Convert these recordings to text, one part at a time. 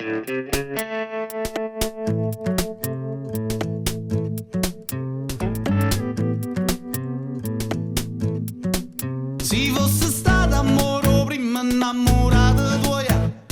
Se fosse stato amore prima innamorata tua,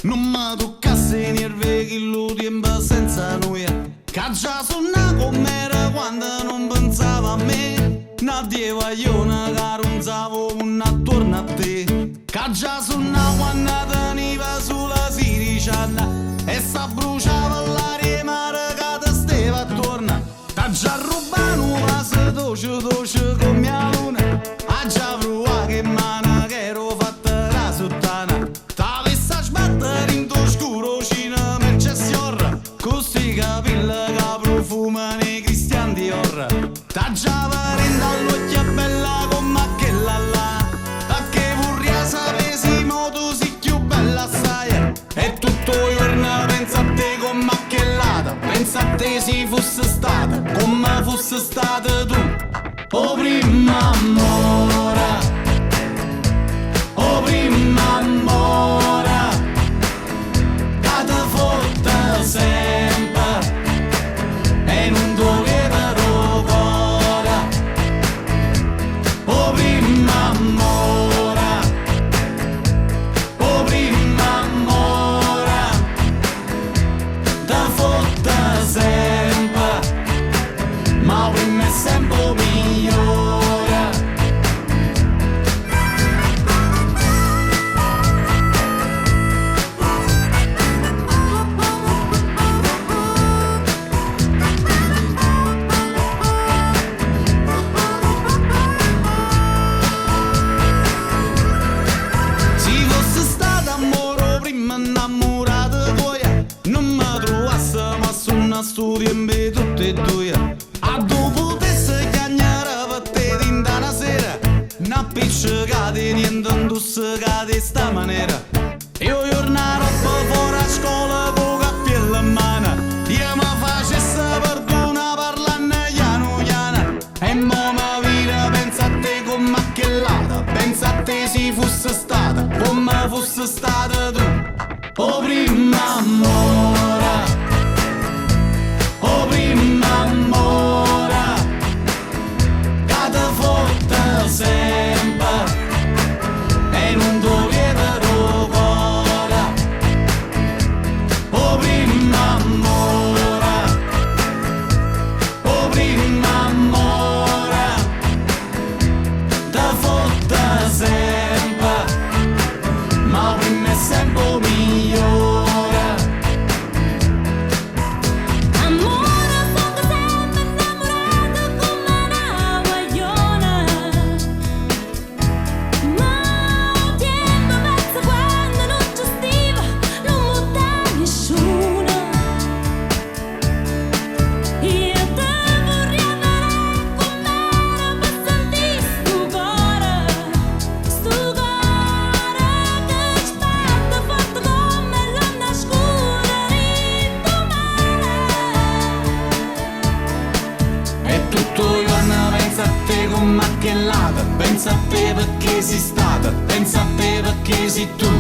non mi toccasse nerve che lo tempo senza noi. Che già suona com'era quando non pensava a me. Nadie guaglione che non stavo attorno a te. Che già suona quando teniva sulla siricciana e sa bruciava l'aria mare che te stava attorno. Che già rubano un vaso dolce come mia luna. Ha già provato che mano che ero fatta la sottana. T'avesse a sbattere in tuo scuro cino Mercessior. Così capelli che profumano i Christian Dior. T'ha già parendo all'occhio bella come quella là. A che vorrei sapere se modo si più bella assai. E tutto il giorno pensa a te come quell'ata. Pensa a te se fosse stata come fosse stata tu. Oh prima amore, oh prima amore, che te fotte sempre e non doveva cuore. Oh prima amore, oh prima amore, te fotte sempre, ma prima è sempre migliore. Se fosse stato amore prima innamorata tua, non mi trovasse ma su una storia in me tutte e due. A dopo potesse chiagnare per te dinta una sera, una piccicata niente indossicata di sta maniera. Io giornare fuori a scuola con cappello in mano, io mi facesse perdona parlando piano piano. E mo mi vira, pensa a te come quell'ata, pensa a te se fosse stata come fosse stata tu. Oh prima amore, oh prima amore, che te fotte sempre e non doveva cuore. Oh prima amore, oh prima amore, te fotte sempre, ma prima è sempre migliore. Amore, foto sempre innamorato come una guagliona. Ma un tempo pazzo quando non ci stiva, non butta nessuno. Io te vorrei avere con me per sentire sto cuore che ci batte forte come l'onda scura di tuo mare. E tutto il giorno pensa a te come quell'ata, pensa a te perché sei stata, pensa a te perché sei tu.